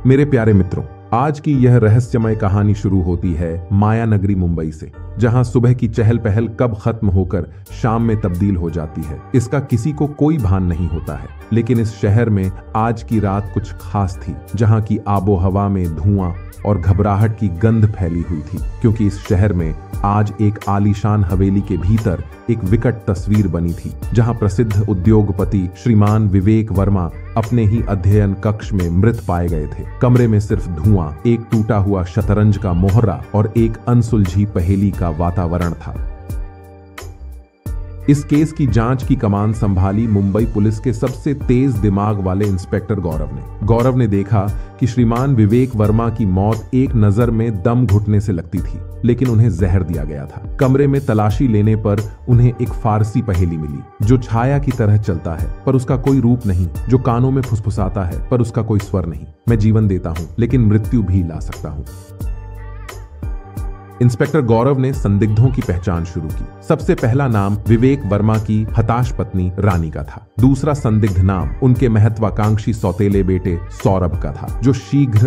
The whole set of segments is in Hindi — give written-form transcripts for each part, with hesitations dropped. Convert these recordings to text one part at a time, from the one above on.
मेरे प्यारे मित्रों, आज की यह रहस्यमय कहानी शुरू होती है माया नगरी मुंबई से, जहां सुबह की चहल पहल कब खत्म होकर शाम में तब्दील हो जाती है, इसका किसी को कोई भान नहीं होता है। लेकिन इस शहर में आज की रात कुछ खास थी, जहां की आबो हवा में धुआं और घबराहट की गंध फैली हुई थी, क्योंकि इस शहर में आज एक आलीशान हवेली के भीतर एक विकट तस्वीर बनी थी, जहां प्रसिद्ध उद्योगपति श्रीमान विवेक वर्मा अपने ही अध्ययन कक्ष में मृत पाए गए थे। कमरे में सिर्फ धुआं, एक टूटा हुआ शतरंज का मोहरा और एक अनसुलझी पहेली का वातावरण था। इस केस की जांच की कमान संभाली मुंबई पुलिस के सबसे तेज दिमाग वाले इंस्पेक्टर गौरव ने देखा कि श्रीमान विवेक वर्मा की मौत एक नजर में दम घुटने से लगती थी, लेकिन उन्हें जहर दिया गया था। कमरे में तलाशी लेने पर उन्हें एक फारसी पहेली मिली, जो छाया की तरह चलता है पर उसका कोई रूप नहीं, जो कानों में फुसफुसाता है पर उसका कोई स्वर नहीं। मैं जीवन देता हूं, लेकिन मृत्यु भी ला सकता हूं। इंस्पेक्टर गौरव ने संदिग्धों की पहचान शुरू की। सबसे पहला नाम विवेक वर्मा की हताश पत्नी रानी का था। दूसरा संदिग्ध नाम उनके महत्वाकांक्षी सौतेले बेटे सौरभ का था, जो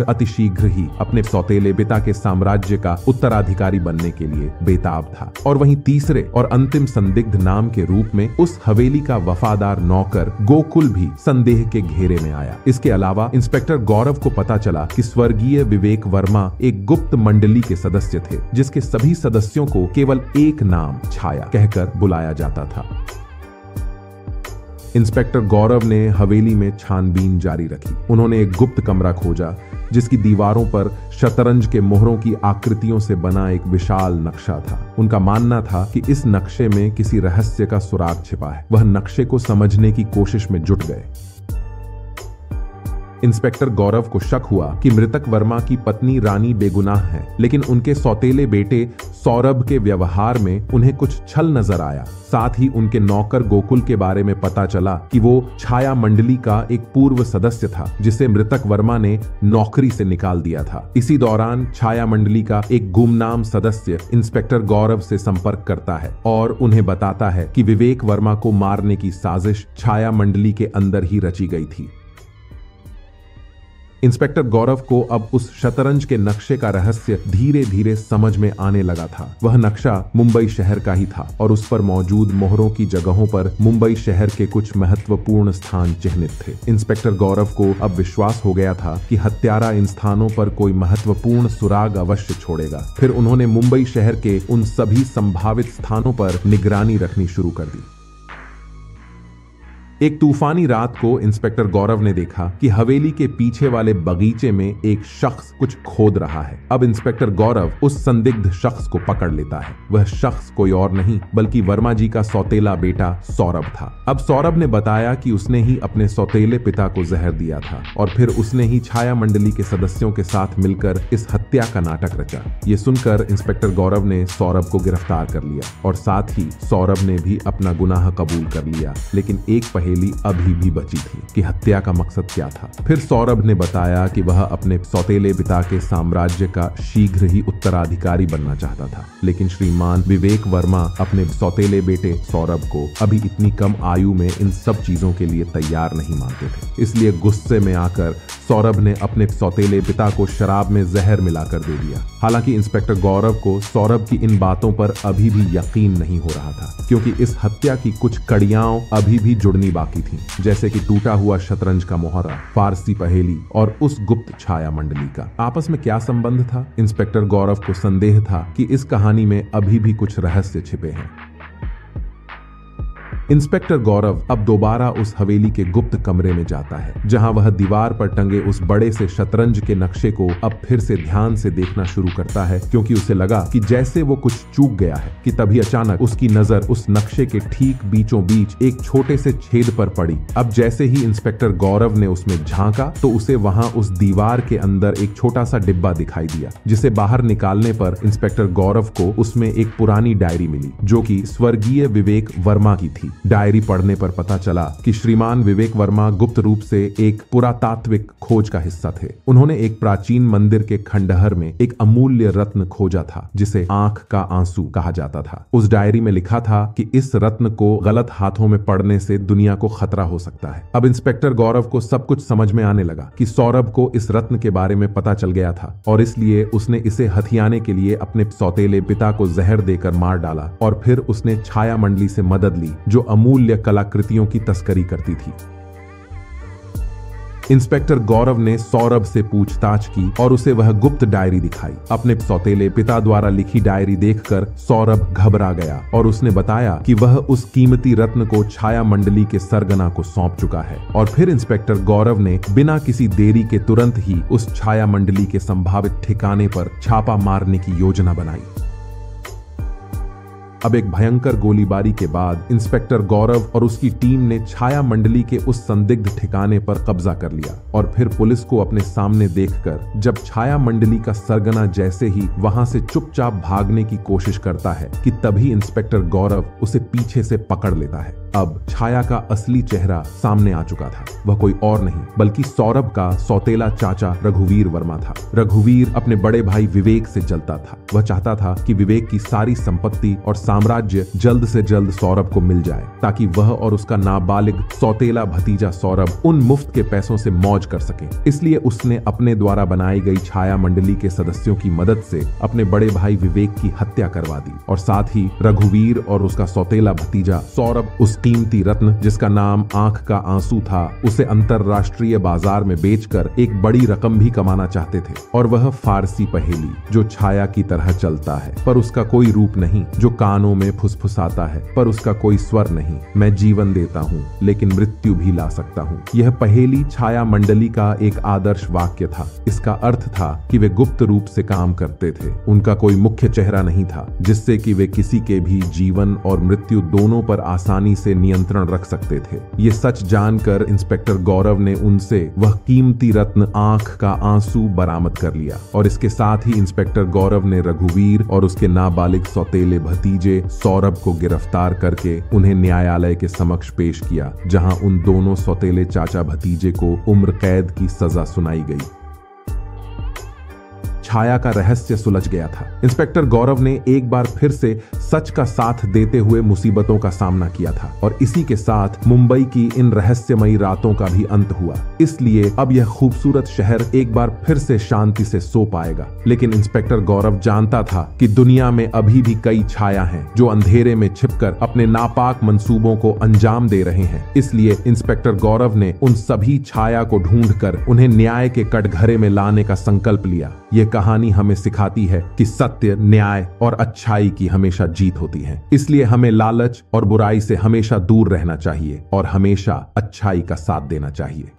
अतिशीघ्र ही अपने सौतेले पिता के साम्राज्य का उत्तराधिकारी बनने के लिए बेताब था। और वहीं तीसरे और अंतिम संदिग्ध नाम के रूप में उस हवेली का वफादार नौकर गोकुल भी संदेह के घेरे में आया। इसके अलावा इंस्पेक्टर गौरव को पता चला कि स्वर्गीय विवेक वर्मा एक गुप्त मंडली के सदस्य थे, जिसके सभी सदस्यों को केवल एक नाम छाया कहकर बुलाया जाता था। इंस्पेक्टर गौरव ने हवेली में छानबीन जारी रखी। उन्होंने एक गुप्त कमरा खोजा, जिसकी दीवारों पर शतरंज के मोहरों की आकृतियों से बना एक विशाल नक्शा था। उनका मानना था कि इस नक्शे में किसी रहस्य का सुराग छिपा है। वह नक्शे को समझने की कोशिश में जुट गए। इंस्पेक्टर गौरव को शक हुआ कि मृतक वर्मा की पत्नी रानी बेगुनाह है, लेकिन उनके सौतेले बेटे सौरभ के व्यवहार में उन्हें कुछ छल नजर आया। साथ ही उनके नौकर गोकुल के बारे में पता चला कि वो छाया मंडली का एक पूर्व सदस्य था, जिसे मृतक वर्मा ने नौकरी से निकाल दिया था। इसी दौरान छाया मंडली का एक गुमनाम सदस्य इंस्पेक्टर गौरव से संपर्क करता है और उन्हें बताता है कि विवेक वर्मा को मारने की साजिश छाया मंडली के अंदर ही रची गई थी। इंस्पेक्टर गौरव को अब उस शतरंज के नक्शे का रहस्य धीरे धीरे समझ में आने लगा था। वह नक्शा मुंबई शहर का ही था और उस पर मौजूद मोहरों की जगहों पर मुंबई शहर के कुछ महत्वपूर्ण स्थान चिह्नित थे। इंस्पेक्टर गौरव को अब विश्वास हो गया था कि हत्यारा इन स्थानों पर कोई महत्वपूर्ण सुराग अवश्य छोड़ेगा। फिर उन्होंने मुंबई शहर के उन सभी संभावित स्थानों पर निगरानी रखनी शुरू कर दी। एक तूफानी रात को इंस्पेक्टर गौरव ने देखा कि हवेली के पीछे वाले बगीचे में एक शख्स कुछ खोद रहा है। अब इंस्पेक्टर गौरव उस संदिग्ध शख्स को पकड़ लेता है। वह शख्स कोई और नहीं बल्कि वर्मा जी का सौतेला बेटा सौरभ था। अब सौरभ ने बताया कि उसने ही अपने सौतेले पिता को जहर दिया था और फिर उसने ही छाया मंडली के सदस्यों के साथ मिलकर इस हत्या का नाटक रचा। ये सुनकर इंस्पेक्टर गौरव ने सौरभ को गिरफ्तार कर लिया और साथ ही सौरभ ने भी अपना गुनाह कबूल कर लिया। लेकिन एक पहेली अभी भी बची थी कि हत्या का मकसद क्या था। फिर सौरभ ने बताया कि वह अपने सौतेले पिता के साम्राज्य का शीघ्र ही उत्तराधिकारी बनना चाहता था, लेकिन श्रीमान विवेक वर्मा अपने सौतेले बेटे सौरभ को अभी इतनी कम आयु में इन सब चीजों के लिए तैयार नहीं मानते थे। इसलिए गुस्से में आकर सौरभ ने अपने सौतेले पिता को शराब में जहर मिलाकर दे दिया। हालांकि इंस्पेक्टर गौरव को सौरभ की इन बातों पर अभी भी यकीन नहीं हो रहा था, क्योंकि इस हत्या की कुछ कड़ियां अभी भी जुड़नी बाकी थी, जैसे कि टूटा हुआ शतरंज का मोहरा, फारसी पहेली और उस गुप्त छाया मंडली का। आपस में क्या संबंध था? इंस्पेक्टर गौरव को संदेह था कि इस कहानी में अभी भी कुछ रहस्य छिपे हैं। इंस्पेक्टर गौरव अब दोबारा उस हवेली के गुप्त कमरे में जाता है, जहां वह दीवार पर टंगे उस बड़े से शतरंज के नक्शे को अब फिर से ध्यान से देखना शुरू करता है, क्योंकि उसे लगा कि जैसे वो कुछ चूक गया है कि तभी अचानक उसकी नजर उस नक्शे के ठीक बीचों बीच एक छोटे से छेद पर पड़ी। अब जैसे ही इंस्पेक्टर गौरव ने उसमें झांका तो उसे वहां उस दीवार के अंदर एक छोटा सा डिब्बा दिखाई दिया, जिसे बाहर निकालने पर इंस्पेक्टर गौरव को उसमें एक पुरानी डायरी मिली, जो कि स्वर्गीय विवेक वर्मा की थी। डायरी पढ़ने पर पता चला कि श्रीमान विवेक वर्मा गुप्त रूप से एक पुरातात्विक खोज का हिस्सा थे। उन्होंने एक प्राचीन मंदिर के खंडहर में एक अमूल्य रत्न खोजा था जिसे आंख का आंसू कहा जाता था। उस डायरी में लिखा था कि इस रत्न को गलत हाथों में पड़ने से दुनिया को खतरा हो सकता है। अब इंस्पेक्टर गौरव को सब कुछ समझ में आने लगा कि सौरभ को इस रत्न के बारे में पता चल गया था और इसलिए उसने इसे हथियाने के लिए अपने सौतेले पिता को जहर देकर मार डाला और फिर उसने छाया मंडली से मदद ली जो अमूल्य कलाकृतियों की तस्करी करती थी। इंस्पेक्टर गौरव ने सौरभ से पूछताछ की और उसे वह गुप्त डायरी दिखाई। अपने सौतेले पिता द्वारा लिखी डायरी देखकर सौरभ घबरा गया और उसने बताया कि वह उस कीमती रत्न को छाया मंडली के सरगना को सौंप चुका है। और फिर इंस्पेक्टर गौरव ने बिना किसी देरी के तुरंत ही उस छाया मंडली के संभावित ठिकाने पर छापा मारने की योजना बनाई। अब एक भयंकर गोलीबारी के बाद इंस्पेक्टर गौरव और उसकी टीम ने छाया मंडली के उस संदिग्ध ठिकाने पर कब्जा कर लिया और फिर पुलिस को अपने सामने देखकर जब छाया मंडली का सरगना जैसे ही वहां से चुपचाप भागने की कोशिश करता है कि तभी इंस्पेक्टर गौरव उसे पीछे से पकड़ लेता है। अब छाया का असली चेहरा सामने आ चुका था। वह कोई और नहीं बल्कि सौरभ का सौतेला चाचा रघुवीर वर्मा था। रघुवीर अपने बड़े भाई विवेक से जलता था। वह चाहता था कि विवेक की सारी संपत्ति और साम्राज्य जल्द से जल्द सौरभ को मिल जाए ताकि वह और उसका नाबालिग सौतेला भतीजा सौरभ उन मुफ्त के पैसों से मौज कर सके। इसलिए उसने अपने द्वारा बनाई गई छाया मंडली के सदस्यों की मदद से अपने बड़े भाई विवेक की हत्या करवा दी और साथ ही रघुवीर और उसका सौतेला भतीजा सौरभ उस कीमती रत्न जिसका नाम आंख का आंसू था उसे अंतरराष्ट्रीय बाजार में बेचकर एक बड़ी रकम भी कमाना चाहते थे। और वह फारसी पहेली जो छाया की तरह चलता है पर उसका कोई रूप नहीं, जो कानों में फुसफुसाता है पर उसका कोई स्वर नहीं। मैं जीवन देता हूँ लेकिन मृत्यु भी ला सकता हूँ। यह पहेली छाया मंडली का एक आदर्श वाक्य था। इसका अर्थ था कि वे गुप्त रूप से काम करते थे। उनका कोई मुख्य चेहरा नहीं था जिससे कि वे किसी के भी जीवन और मृत्यु दोनों पर आसानी से नियंत्रण रख सकते थे। ये सच जानकर इंस्पेक्टर गौरव ने उनसे वह कीमती रत्न आंख का आंसू बरामद कर लिया और इसके साथ ही इंस्पेक्टर गौरव ने रघुवीर और उसके नाबालिग सौतेले भतीजे सौरभ को गिरफ्तार करके उन्हें न्यायालय के समक्ष पेश किया जहां उन दोनों सौतेले चाचा भतीजे को उम्र कैद की सजा सुनाई गई। छाया का रहस्य सुलझ गया था। इंस्पेक्टर गौरव ने एक बार फिर से सच का साथ देते हुए मुसीबतों का सामना किया था और इसी के साथ मुंबई की इन रहस्यमयी रातों का भी अंत हुआ। इसलिए अब यह खूबसूरत शहर एक बार फिर से शांति से सो पाएगा। लेकिन इंस्पेक्टर गौरव जानता था कि दुनिया में अभी भी कई छाया हैं जो अंधेरे में छिपकर अपने नापाक मंसूबों को अंजाम दे रहे हैं। इसलिए इंस्पेक्टर गौरव ने उन सभी छाया को ढूंढकर उन्हें न्याय के कटघरे में लाने का संकल्प लिया। ये कहानी हमें सिखाती है कि सत्य, न्याय और अच्छाई की हमेशा जीत होती है। इसलिए हमें लालच और बुराई से हमेशा दूर रहना चाहिए और हमेशा अच्छाई का साथ देना चाहिए।